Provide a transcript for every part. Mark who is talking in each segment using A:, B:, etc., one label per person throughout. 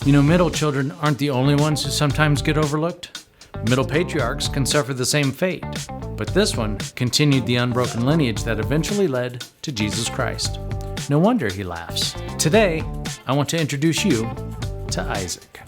A: You know, middle children aren't the only ones who sometimes get overlooked. Middle patriarchs can suffer the same fate, but this one continued the unbroken lineage that eventually led to Jesus Christ. No wonder he laughs. Today, I want to introduce you to Isaac.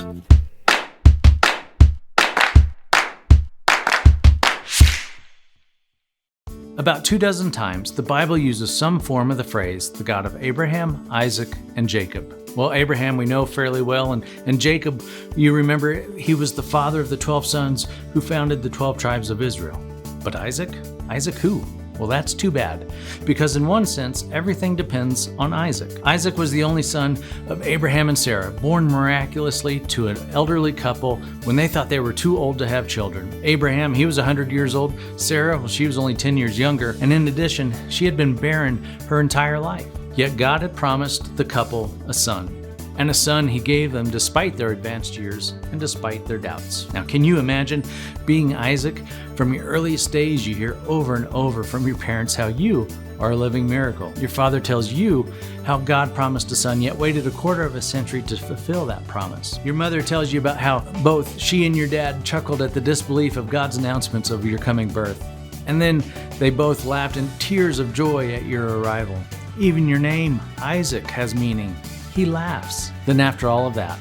A: About 24 times, the Bible uses some form of the phrase, the God of Abraham, Isaac, and Jacob. Well, Abraham we know fairly well, and Jacob, you remember, he was the father of the 12 sons who founded the 12 tribes of Israel. But Isaac? Isaac who? Well, that's too bad, because in one sense, everything depends on Isaac. Isaac was the only son of Abraham and Sarah, born miraculously to an elderly couple when they thought they were too old to have children. Abraham, he was 100 years old. Sarah, well, she was only 10 years younger, and in addition, she had been barren her entire life. Yet God had promised the couple a son. And a son he gave them despite their advanced years and despite their doubts. Now, can you imagine being Isaac? From your earliest days, you hear over and over from your parents how you are a living miracle. Your father tells you how God promised a son, yet waited a quarter of a century to fulfill that promise. Your mother tells you about how both she and your dad chuckled at the disbelief of God's announcements of your coming birth. And then they both laughed in tears of joy at your arrival. Even your name, Isaac, has meaning. He laughs. Then after all of that,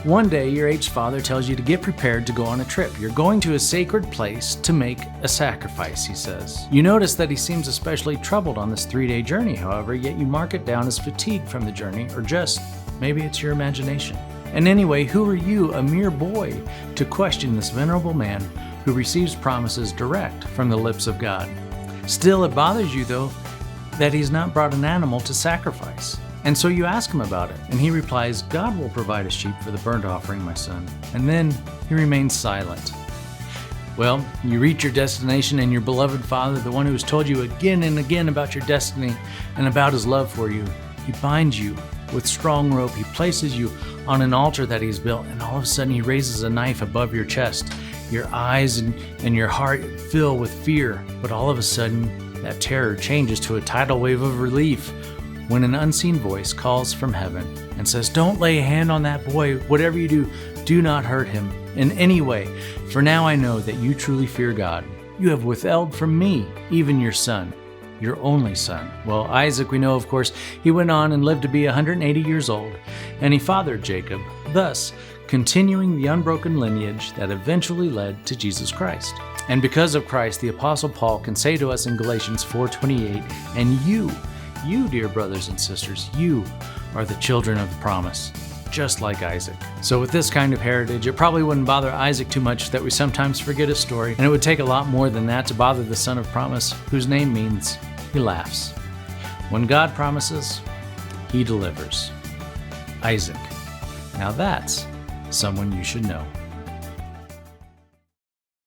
A: one day your aged father tells you to get prepared to go on a trip. You're going to a sacred place to make a sacrifice, he says. You notice that he seems especially troubled on this 3-day journey, however, yet you mark it down as fatigue from the journey, or just maybe it's your imagination. And anyway, who are you, a mere boy, to question this venerable man who receives promises direct from the lips of God? Still, it bothers you, though, that he's not brought an animal to sacrifice. And so you ask him about it, and he replies, God will provide a sheep for the burnt offering, my son. And then he remains silent. Well, you reach your destination, and your beloved father, the one who has told you again and again about your destiny and about his love for you, he binds you with strong rope. He places you on an altar that he's built, and all of a sudden he raises a knife above your chest. Your eyes and your heart fill with fear, but all of a sudden that terror changes to a tidal wave of relief when an unseen voice calls from heaven and says, don't lay a hand on that boy. Whatever you do, do not hurt him in any way. For now I know that you truly fear God. You have withheld from me even your son, your only son. Well, Isaac, we know, of course, he went on and lived to be 180 years old, and he fathered Jacob, thus continuing the unbroken lineage that eventually led to Jesus Christ. And because of Christ, the Apostle Paul can say to us in Galatians 4:28, and you, dear brothers and sisters, you are the children of the promise, just like Isaac. So with this kind of heritage, it probably wouldn't bother Isaac too much that we sometimes forget his story, and it would take a lot more than that to bother the son of promise, whose name means he laughs. When God promises, he delivers. Isaac. Now that's someone you should know.